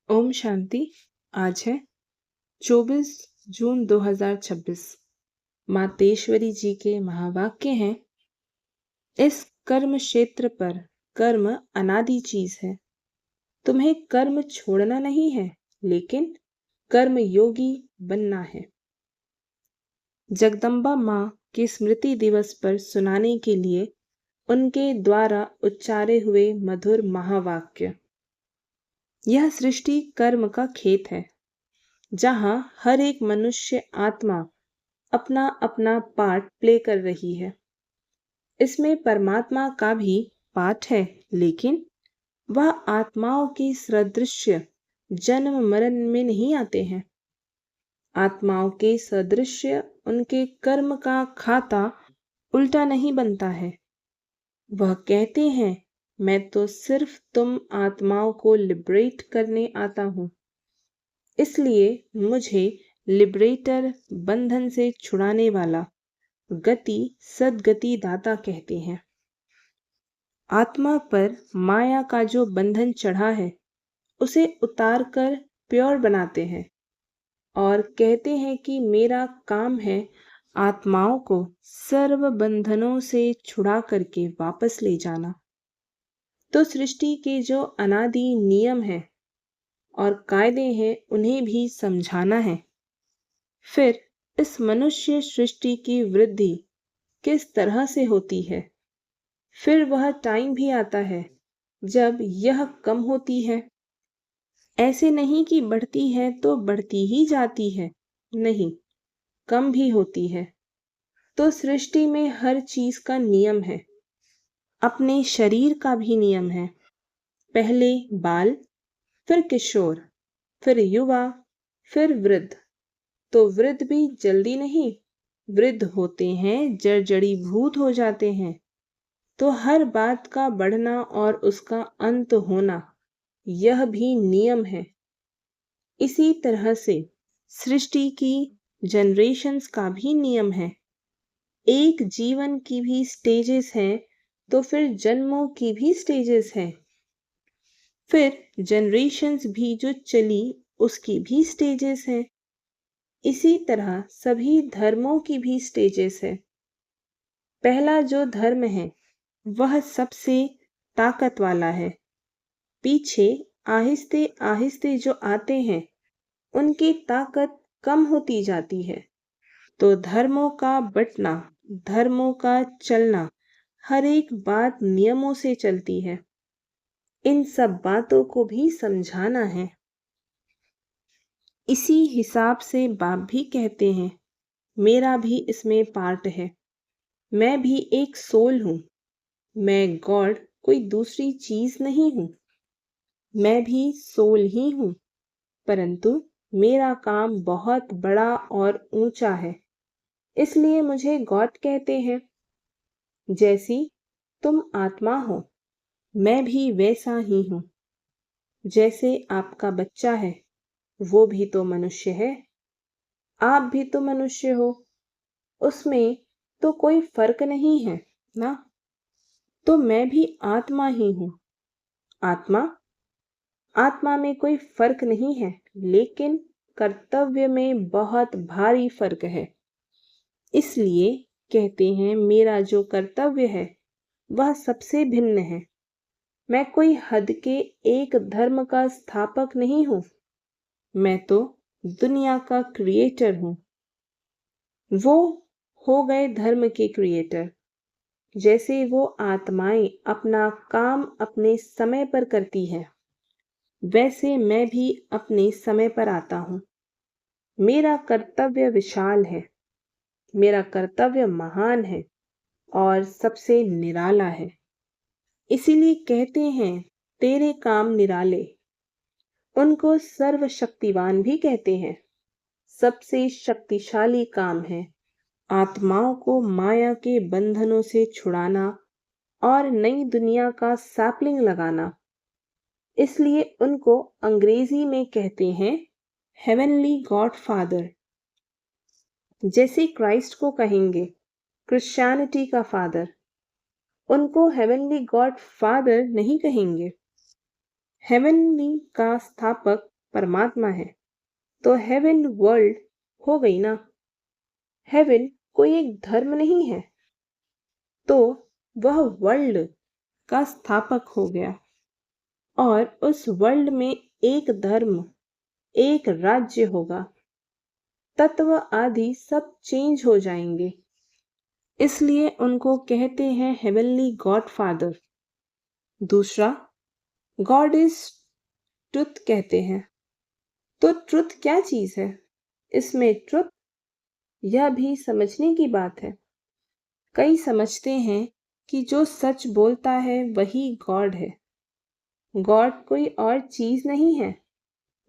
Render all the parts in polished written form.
ओम शांति। आज है 24 जून 2026। मातेश्वरी जी के महावाक्य हैं, इस कर्म क्षेत्र पर कर्म अनादि चीज है। तुम्हें कर्म छोड़ना नहीं है, लेकिन कर्म योगी बनना है। जगदम्बा माँ के स्मृति दिवस पर सुनाने के लिए उनके द्वारा उच्चारे हुए मधुर महावाक्य। यह सृष्टि कर्म का खेत है, जहाँ हर एक मनुष्य आत्मा अपना अपना पार्ट प्ले कर रही है। इसमें परमात्मा का भी पार्ट है, लेकिन वह आत्माओं के सदृश्य जन्म मरण में नहीं आते हैं। आत्माओं के सदृश्य उनके कर्म का खाता उल्टा नहीं बनता है। वह कहते हैं, मैं तो सिर्फ तुम आत्माओं को लिबरेट करने आता हूँ, इसलिए मुझे लिबरेटर, बंधन से छुड़ाने वाला, गति सदगति दाता कहते हैं। आत्मा पर माया का जो बंधन चढ़ा है, उसे उतार कर प्योर बनाते हैं और कहते हैं कि मेरा काम है आत्माओं को सर्व बंधनों से छुड़ा करके वापस ले जाना। तो सृष्टि के जो अनादि नियम हैं और कायदे हैं, उन्हें भी समझाना है। फिर इस मनुष्य सृष्टि की वृद्धि किस तरह से होती है। फिर वह टाइम भी आता है जब यह कम होती है। ऐसे नहीं कि बढ़ती है तो बढ़ती ही जाती है, नहीं, कम भी होती है। तो सृष्टि में हर चीज का नियम है, अपने शरीर का भी नियम है। पहले बाल, फिर किशोर, फिर युवा, फिर वृद्ध। तो वृद्ध भी जल्दी नहीं, वृद्ध होते हैं, जड़जड़ीभूत हो जाते हैं। तो हर बात का बढ़ना और उसका अंत होना, यह भी नियम है। इसी तरह से सृष्टि की जनरेशंस का भी नियम है। एक जीवन की भी स्टेजेस हैं, तो फिर जन्मों की भी स्टेजेस हैं। फिर जनरेशंस भी जो चली, उसकी भी स्टेजेस हैं। इसी तरह सभी धर्मों की भी स्टेजेस है। पहला जो धर्म है, वह सबसे ताकत वाला है। पीछे आहिस्ते आहिस्ते जो आते हैं, उनकी ताकत कम होती जाती है। तो धर्मों का बंटना, धर्मों का चलना, हर एक बात नियमों से चलती है। इन सब बातों को भी समझाना है। इसी हिसाब से बाप भी कहते हैं, मेरा भी इसमें पार्ट है। मैं भी एक सोल हूँ। मैं गॉड कोई दूसरी चीज नहीं हूँ। मैं भी सोल ही हूँ, परंतु मेरा काम बहुत बड़ा और ऊंचा है, इसलिए मुझे गॉड कहते हैं। जैसी तुम आत्मा हो, मैं भी वैसा ही हूँ। जैसे आपका बच्चा है, वो भी तो मनुष्य है। आप भी तो मनुष्य हो, उसमें तो कोई फर्क नहीं है ना। तो मैं भी आत्मा ही हूँ। आत्मा आत्मा में कोई फर्क नहीं है, लेकिन कर्तव्य में बहुत भारी फर्क है। इसलिए कहते हैं, मेरा जो कर्तव्य है वह सबसे भिन्न है। मैं कोई हद के एक धर्म का स्थापक नहीं हूँ। मैं तो दुनिया का क्रिएटर हूँ। वो हो गए धर्म के क्रिएटर। जैसे वो आत्माएं अपना काम अपने समय पर करती है, वैसे मैं भी अपने समय पर आता हूँ। मेरा कर्तव्य विशाल है, मेरा कर्तव्य महान है और सबसे निराला है। इसीलिए कहते हैं, तेरे काम निराले। उनको सर्वशक्तिवान भी कहते हैं। सबसे शक्तिशाली काम है आत्माओं को माया के बंधनों से छुड़ाना और नई दुनिया का सैपलिंग लगाना। इसलिए उनको अंग्रेजी में कहते हैं हेवनली गॉड फादर। जैसे क्राइस्ट को कहेंगे क्रिश्चियनिटी का फादर, उनको हेवनली गॉड फादर नहीं कहेंगे। हेवनली का स्थापक परमात्मा है तो हेवन वर्ल्ड हो गई ना। हेवन कोई एक धर्म नहीं है, तो वह वर्ल्ड का स्थापक हो गया और उस वर्ल्ड में एक धर्म, एक राज्य होगा। तत्व आदि सब चेंज हो जाएंगे, इसलिए उनको कहते हैं हेवनली गॉड फादर। दूसरा, गॉड इज ट्रुथ कहते हैं। तो ट्रुथ क्या चीज है? इसमें ट्रुथ, यह भी समझने की बात है। कई समझते हैं कि जो सच बोलता है वही गॉड है। गॉड कोई और चीज नहीं है,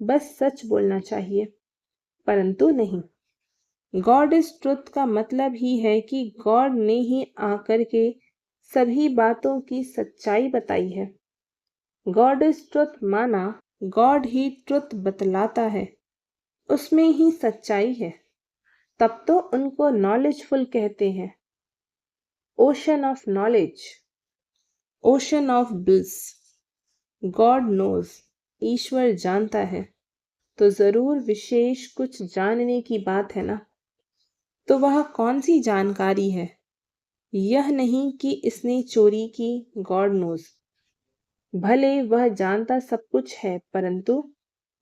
बस सच बोलना चाहिए, परंतु नहीं। गॉड इज ट्रुथ का मतलब ही है कि गॉड ने ही आकर के सभी बातों की सच्चाई बताई है। गॉड इज ट्रुथ माना गॉड ही ट्रुथ बतलाता है, उसमें ही सच्चाई है। तब तो उनको नॉलेजफुल कहते हैं। Ocean of knowledge, ocean of bliss. God knows, ईश्वर जानता है, तो जरूर विशेष कुछ जानने की बात है ना। तो वह कौन सी जानकारी है? यह नहीं कि इसने चोरी की, गॉड नोज। भले वह जानता सब कुछ है, परंतु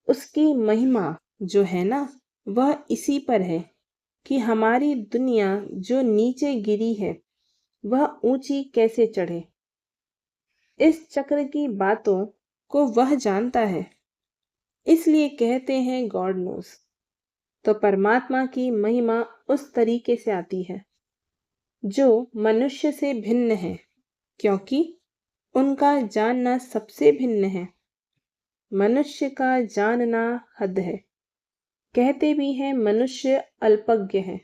उसकी महिमा जो है ना, वह इसी पर है कि हमारी दुनिया जो नीचे गिरी है वह ऊंची कैसे चढ़े। इस चक्र की बातों को वह जानता है, इसलिए कहते हैं गॉड नोस। तो परमात्मा की महिमा उस तरीके से आती है जो मनुष्य से भिन्न है, क्योंकि उनका जानना सबसे भिन्न है। मनुष्य का जानना हद है। कहते भी हैं मनुष्य अल्पज्ञ है,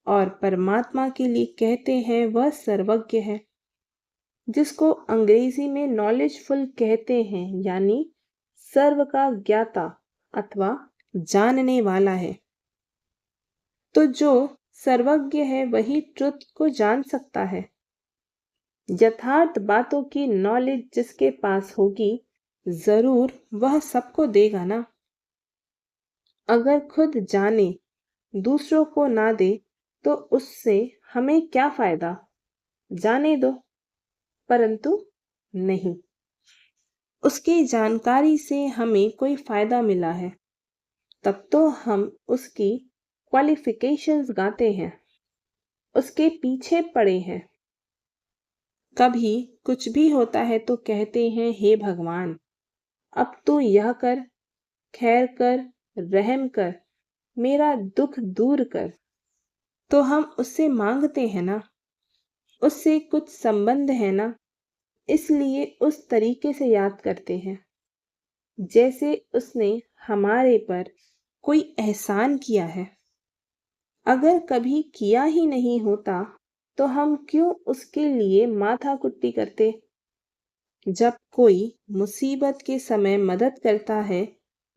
और परमात्मा के लिए कहते हैं वह सर्वज्ञ है, जिसको अंग्रेजी में नॉलेजफुल कहते हैं, यानी सर्व का ज्ञाता अथवा जानने वाला है। तो जो सर्वज्ञ है वही ट्रुथ को जान सकता है। यथार्थ बातों की नॉलेज जिसके पास होगी, जरूर वह सबको देगा ना। अगर खुद जाने दूसरों को ना दे तो उससे हमें क्या फायदा? जाने दो, परंतु नहीं, उसकी जानकारी से हमें कोई फायदा मिला है, तब तो हम उसकी क्वालिफिकेशंस गाते हैं, उसके पीछे पड़े हैं। कभी कुछ भी होता है तो कहते हैं हे भगवान, अब तू यह कर, खैर कर, रहम कर, मेरा दुख दूर कर। तो हम उससे मांगते हैं ना, उससे कुछ संबंध है ना, इसलिए उस तरीके से याद करते हैं जैसे उसने हमारे पर कोई एहसान किया है। अगर कभी किया ही नहीं होता तो हम क्यों उसके लिए माथा कुट्टी करते? जब कोई मुसीबत के समय मदद करता है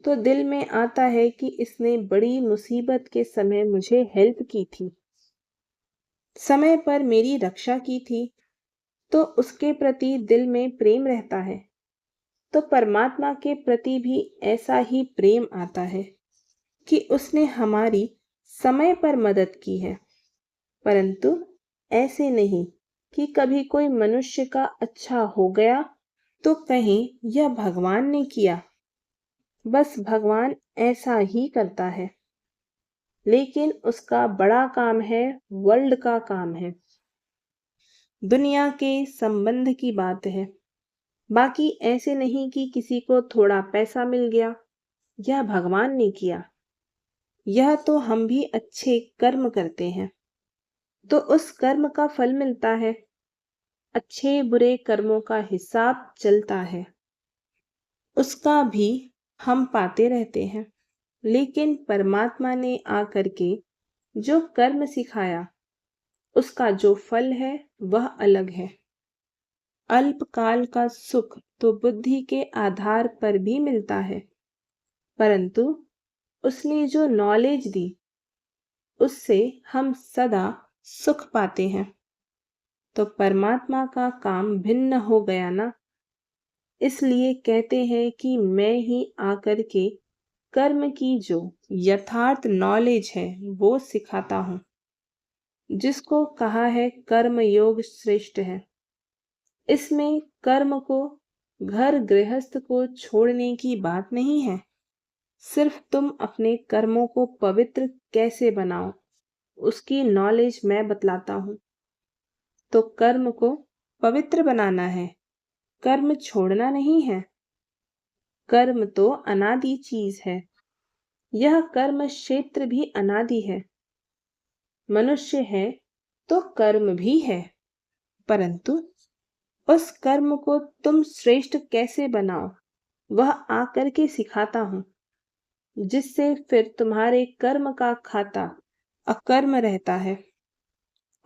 तो दिल में आता है कि इसने बड़ी मुसीबत के समय मुझे हेल्प की थी, समय पर मेरी रक्षा की थी, तो उसके प्रति दिल में प्रेम रहता है। तो परमात्मा के प्रति भी ऐसा ही प्रेम आता है कि उसने हमारी समय पर मदद की है, परंतु ऐसे नहीं कि कभी कोई मनुष्य का अच्छा हो गया तो कहें यह भगवान ने किया। बस भगवान ऐसा ही करता है, लेकिन उसका बड़ा काम है, वर्ल्ड का काम है, दुनिया के संबंध की बात है। बाकी ऐसे नहीं कि किसी को थोड़ा पैसा मिल गया, यह भगवान ने किया। यह तो हम भी अच्छे कर्म करते हैं तो उस कर्म का फल मिलता है। अच्छे बुरे कर्मों का हिसाब चलता है, उसका भी हम पाते रहते हैं। लेकिन परमात्मा ने आकर के जो कर्म सिखाया, उसका जो फल है वह अलग है। अल्पकाल का सुख तो बुद्धि के आधार पर भी मिलता है, परंतु उसने जो नॉलेज दी उससे हम सदा सुख पाते हैं। तो परमात्मा का काम भिन्न हो गया ना, इसलिए कहते हैं कि मैं ही आकर के कर्म की जो यथार्थ नॉलेज है वो सिखाता हूँ, जिसको कहा है कर्म योग श्रेष्ठ है। इसमें कर्म को घर गृहस्थ को छोड़ने की बात नहीं है, सिर्फ तुम अपने कर्मों को पवित्र कैसे बनाओ उसकी नॉलेज मैं बतलाता हूँ। तो कर्म को पवित्र बनाना है, कर्म छोड़ना नहीं है। कर्म तो अनादि चीज है, यह कर्म क्षेत्र भी अनादि है। मनुष्य है तो कर्म भी है, परंतु उस कर्म को तुम श्रेष्ठ कैसे बनाओ वह आकर के सिखाता हूँ, जिससे फिर तुम्हारे कर्म का खाता अकर्म रहता है।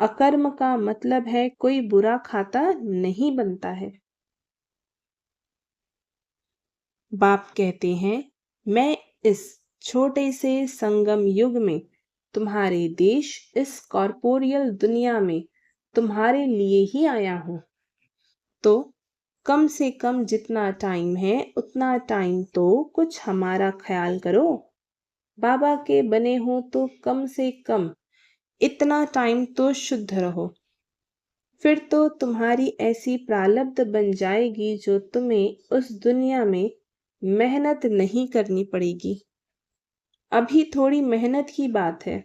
अकर्म का मतलब है कोई बुरा खाता नहीं बनता है। बाप कहते हैं, मैं इस छोटे से संगम युग में तुम्हारे देश इस कॉर्पोरियल दुनिया में तुम्हारे लिए ही आया हूँ। तो कम से कम जितना टाइम है उतना टाइम तो कुछ हमारा ख्याल करो। बाबा के बने हो तो कम से कम इतना टाइम तो शुद्ध रहो, फिर तो तुम्हारी ऐसी प्रारब्ध बन जाएगी जो तुम्हें उस दुनिया में मेहनत नहीं करनी पड़ेगी। अभी थोड़ी मेहनत की बात है।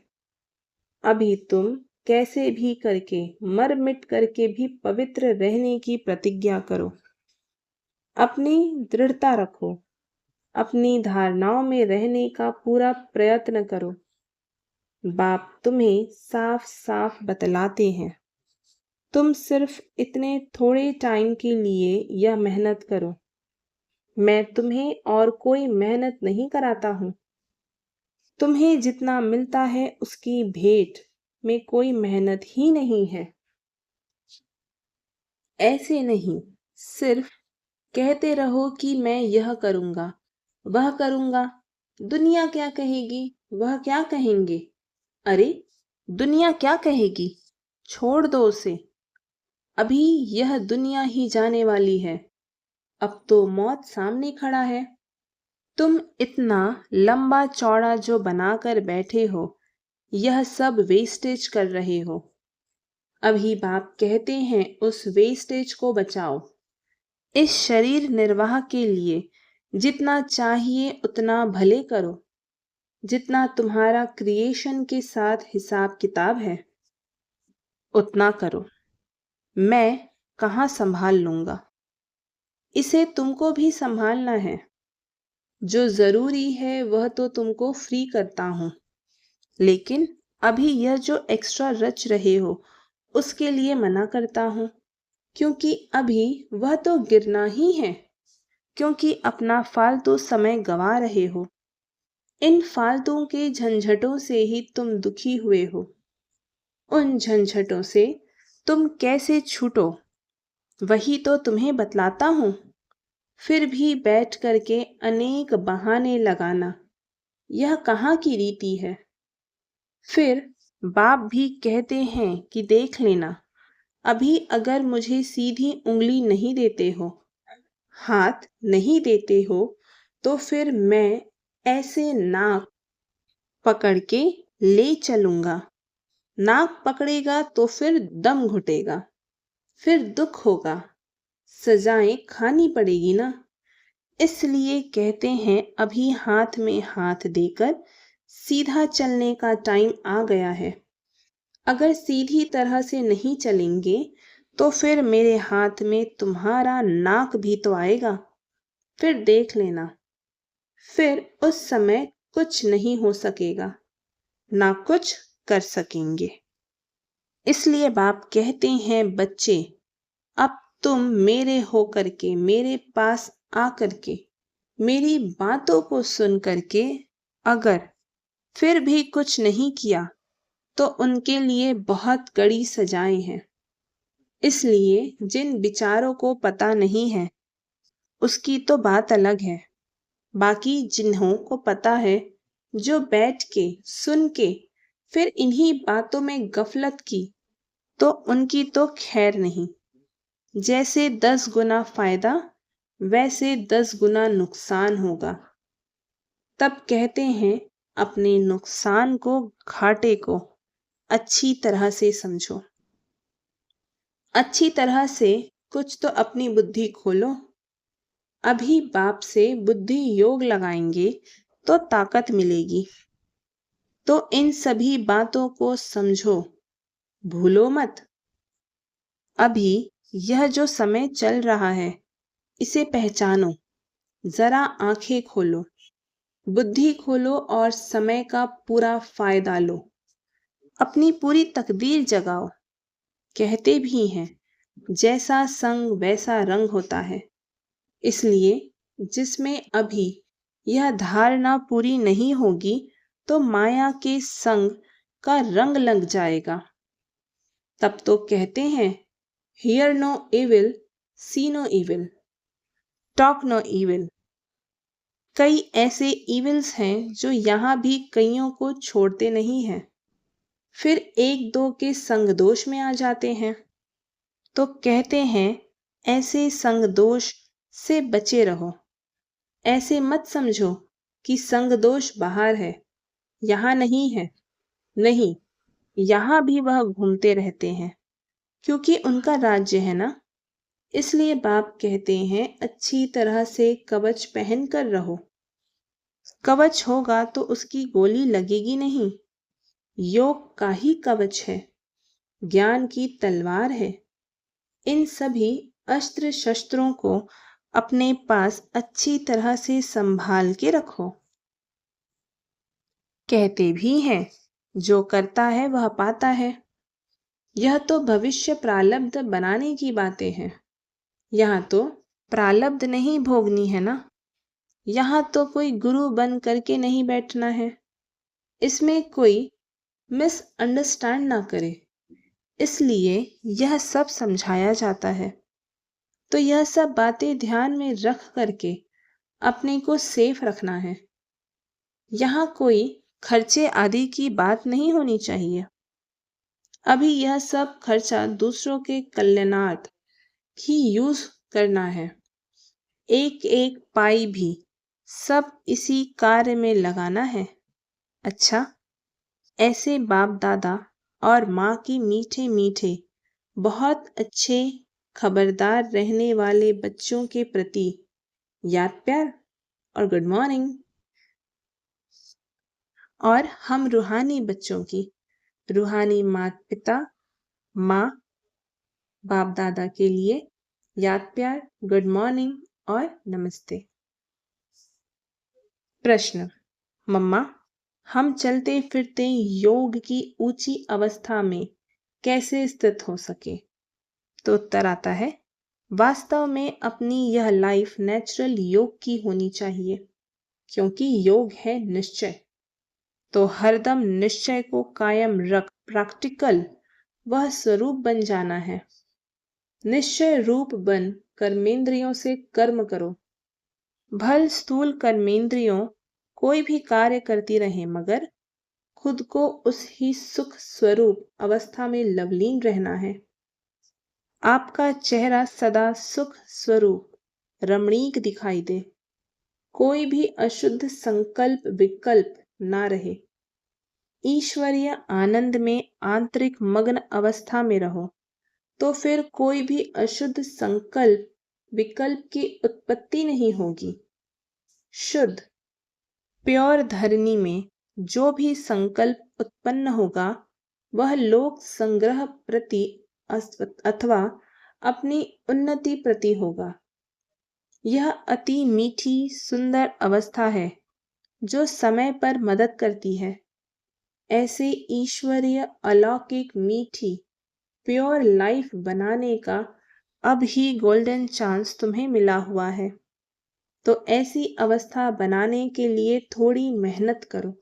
अभी तुम कैसे भी करके मर मिट करके भी पवित्र रहने की प्रतिज्ञा करो। अपनी दृढ़ता रखो, अपनी धारणाओं में रहने का पूरा प्रयत्न करो। बाप तुम्हें साफ साफ बतलाते हैं, तुम सिर्फ इतने थोड़े टाइम के लिए यह मेहनत करो। मैं तुम्हें और कोई मेहनत नहीं कराता हूँ। तुम्हें जितना मिलता है उसकी भेंट में कोई मेहनत ही नहीं है। ऐसे नहीं सिर्फ कहते रहो कि मैं यह करूँगा, वह करूँगा। दुनिया क्या कहेगी, वह क्या कहेंगे? अरे दुनिया क्या कहेगी, छोड़ दो उसे। अभी यह दुनिया ही जाने वाली है, अब तो मौत सामने खड़ा है। तुम इतना लंबा चौड़ा जो बनाकर बैठे हो यह सब वेस्टेज कर रहे हो। अभी बाप कहते हैं उस वेस्टेज को बचाओ। इस शरीर निर्वाह के लिए जितना चाहिए उतना भले करो, जितना तुम्हारा क्रिएशन के साथ हिसाब किताब है उतना करो। मैं कहाँ संभाल लूंगा, इसे तुमको भी संभालना है। जो जरूरी है वह तो तुमको फ्री करता हूँ, लेकिन अभी यह जो एक्स्ट्रा रच रहे हो उसके लिए मना करता हूँ, क्योंकि अभी वह तो गिरना ही है, क्योंकि अपना फालतू समय गंवा रहे हो। इन फालतू के झंझटों से ही तुम दुखी हुए हो। उन झंझटों से तुम कैसे छूटो वही तो तुम्हें बतलाता हूँ। फिर भी बैठ करके अनेक बहाने लगाना यह कहाँ की रीति है। फिर बाप भी कहते हैं कि देख लेना, अभी अगर मुझे सीधी उंगली नहीं देते हो, हाथ नहीं देते हो, तो फिर मैं ऐसे नाक पकड़ के ले चलूंगा। नाक पकड़ेगा तो फिर दम घुटेगा, फिर दुख होगा, सजाएं खानी पड़ेगी ना। इसलिए कहते हैं अभी हाथ में हाथ देकर सीधा चलने का टाइम आ गया है। अगर सीधी तरह से नहीं चलेंगे तो फिर मेरे हाथ में तुम्हारा नाक भी तो आएगा, फिर देख लेना। फिर उस समय कुछ नहीं हो सकेगा, ना कुछ कर सकेंगे। इसलिए बाप कहते हैं बच्चे, अब तुम मेरे होकर के मेरे पास आकर के मेरी बातों को सुन करके अगर फिर भी कुछ नहीं किया तो उनके लिए बहुत कड़ी सजाएं हैं। इसलिए जिन विचारों को पता नहीं है उसकी तो बात अलग है, बाकी जिन्हों को पता है, जो बैठ के सुन के फिर इन्हीं बातों में गफलत की, तो उनकी तो खैर नहीं। जैसे 10 गुना फायदा वैसे 10 गुना नुकसान होगा। तब कहते हैं अपने नुकसान को, घाटे को अच्छी तरह से समझो। अच्छी तरह से कुछ तो अपनी बुद्धि खोलो। अभी बाप से बुद्धि योग लगाएंगे तो ताकत मिलेगी। तो इन सभी बातों को समझो, भूलो मत। अभी यह जो समय चल रहा है इसे पहचानो। जरा आंखें खोलो, बुद्धि खोलो और समय का पूरा फायदा लो। अपनी पूरी तकदीर जगाओ। कहते भी हैं जैसा संग वैसा रंग होता है। इसलिए जिसमें अभी यह धारणा पूरी नहीं होगी तो माया के संग का रंग लग जाएगा। तब तो कहते हैं hear no evil, see no evil, talk no evil. कई ऐसे इविल्स हैं जो यहाँ भी कईयों को छोड़ते नहीं हैं, फिर एक दो के संग दोष में आ जाते हैं। तो कहते हैं ऐसे संग दोष से बचे रहो। ऐसे मत समझो कि संग दोष बाहर है, यहाँ नहीं है। नहीं, यहाँ भी वह घूमते रहते हैं, क्योंकि उनका राज्य है ना। इसलिए बाप कहते हैं अच्छी तरह से कवच पहन कर रहो। कवच होगा तो उसकी गोली लगेगी नहीं। योग का ही कवच है, ज्ञान की तलवार है। इन सभी अस्त्र शस्त्रों को अपने पास अच्छी तरह से संभाल के रखो। कहते भी हैं जो करता है वह पाता है। यह तो भविष्य प्रारब्ध बनाने की बातें हैं। यहाँ तो प्रारब्ध नहीं भोगनी है ना। यहाँ तो कोई गुरु बन करके नहीं बैठना है। इसमें कोई मिसअंडरस्टैंड ना करे, इसलिए यह सब समझाया जाता है। तो यह सब बातें ध्यान में रख करके अपने को सेफ रखना है। यहाँ कोई खर्चे आदि की बात नहीं होनी चाहिए। अभी यह सब खर्चा दूसरों के कल्याणार्थ ही यूज करना है। एक एक पाई भी सब इसी कार्य में लगाना है। अच्छा, ऐसे बाप दादा और माँ की मीठे मीठे बहुत अच्छे खबरदार रहने वाले बच्चों के प्रति याद प्यार और गुड मॉर्निंग। और हम रूहानी बच्चों की रूहानी माता पिता माँ बाप दादा के लिए याद प्यार, गुड मॉर्निंग और नमस्ते। प्रश्न, मम्मा हम चलते फिरते योग की ऊंची अवस्था में कैसे स्थित हो सके? तो उत्तर आता है वास्तव में अपनी यह लाइफ नेचुरल योग की होनी चाहिए, क्योंकि योग है निश्चय। तो हरदम निश्चय को कायम रख प्रैक्टिकल वह स्वरूप बन जाना है। निश्चय रूप बन कर्मेंद्रियों से कर्म करो। भल स्थूल कर्मेंद्रियों कोई भी कार्य करती रहे, मगर खुद को उस ही सुख स्वरूप अवस्था में लवलीन रहना है। आपका चेहरा सदा सुख स्वरूप रमणीक दिखाई दे। कोई भी अशुद्ध संकल्प विकल्प ना रहे। ईश्वरीय आनंद में आंतरिक मग्न अवस्था में रहो, तो फिर कोई भी अशुद्ध संकल्प विकल्प की उत्पत्ति नहीं होगी। शुद्ध प्योर धरनी में जो भी संकल्प उत्पन्न होगा वह लोक संग्रह प्रति अथवा अपनी उन्नति प्रति होगा। यह अति मीठी सुंदर अवस्था है जो समय पर मदद करती है। ऐसे ईश्वरीय अलौकिक मीठी प्योर लाइफ बनाने का अब ही गोल्डन चांस तुम्हें मिला हुआ है। तो ऐसी अवस्था बनाने के लिए थोड़ी मेहनत करो।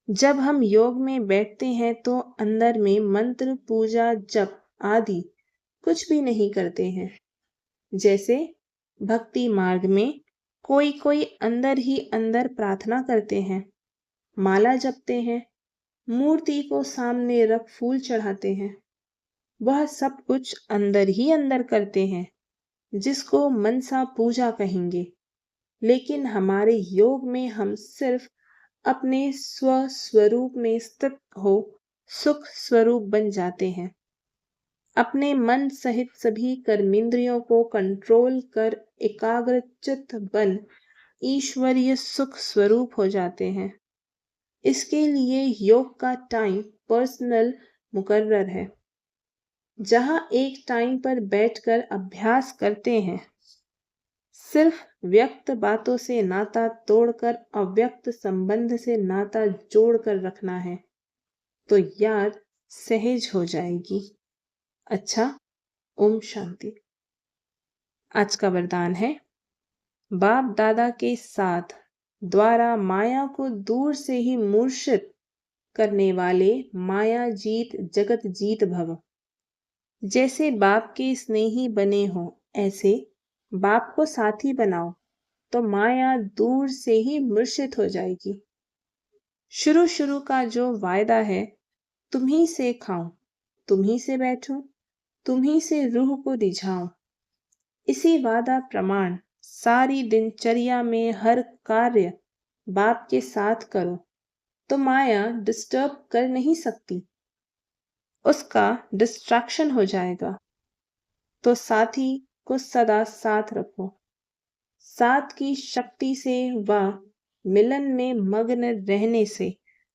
जब हम योग में बैठते हैं तो अंदर में मंत्र पूजा जप आदि कुछ भी नहीं करते हैं। जैसे भक्ति मार्ग में कोई कोई अंदर ही अंदर प्रार्थना करते हैं, माला जपते हैं, मूर्ति को सामने रख फूल चढ़ाते हैं। वह सब कुछ अंदर ही अंदर करते हैं, जिसको मनसा पूजा कहेंगे। लेकिन हमारे योग में हम सिर्फ अपने स्व स्वरूप में स्थित हो सुख स्वरूप बन जाते हैं। अपने मन सहित सभी कर्मेंद्रियों को कंट्रोल कर एकाग्रचित्त बन ईश्वरीय सुख स्वरूप हो जाते हैं। इसके लिए योग का टाइम पर्सनल मुकर्रर है, जहां एक टाइम पर बैठकर अभ्यास करते हैं। सिर्फ व्यक्त बातों से नाता तोड़कर अव्यक्त संबंध से नाता जोड़कर रखना है, तो याद सहज हो जाएगी। अच्छा, ओम शांति। आज का वरदान है, बाप दादा के साथ द्वारा माया को दूर से ही मूर्छित करने वाले माया जीत जगत जीत भव। जैसे बाप के स्नेही बने हो, ऐसे बाप को साथी बनाओ, तो माया दूर से ही मूर्छित हो जाएगी। शुरू शुरू का जो वायदा है, तुम्ही से खाऊं, तुम्ही से बैठूं, तुम्ही से रूह को रिझाऊं, इसी वादा प्रमाण सारी दिनचर्या में हर कार्य बाप के साथ करो, तो माया डिस्टर्ब कर नहीं सकती, उसका डिस्ट्रैक्शन हो जाएगा। तो साथी को सदा साथ रखो। साथ की शक्ति से व मिलन में मग्न रहने से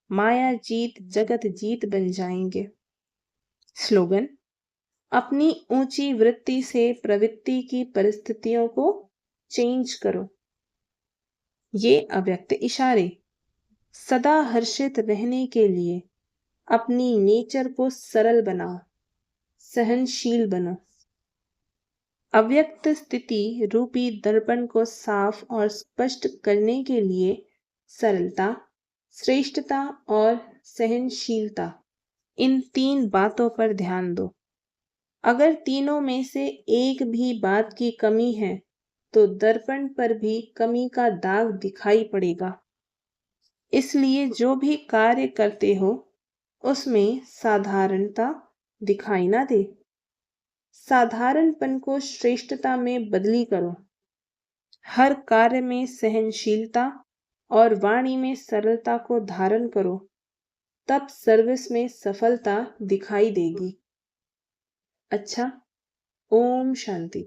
माया जीत जगत जीत बन जाएंगे। स्लोगन, अपनी ऊंची वृत्ति से प्रवृत्ति की परिस्थितियों को चेंज करो। ये अव्यक्त इशारे सदा हर्षित रहने के लिए अपनी नेचर को सरल बनाओ, सहनशील बनो। अव्यक्त स्थिति रूपी दर्पण को साफ और स्पष्ट करने के लिए सरलता, श्रेष्ठता और सहनशीलता, इन 3 बातों पर ध्यान दो। अगर तीनों में से एक भी बात की कमी है, तो दर्पण पर भी कमी का दाग दिखाई पड़ेगा। इसलिए जो भी कार्य करते हो, उसमें साधारणता दिखाई ना दे। साधारणपन को श्रेष्ठता में बदली करो। हर कार्य में सहनशीलता और वाणी में सरलता को धारण करो, तब सर्विस में सफलता दिखाई देगी। अच्छा, ओम शांति।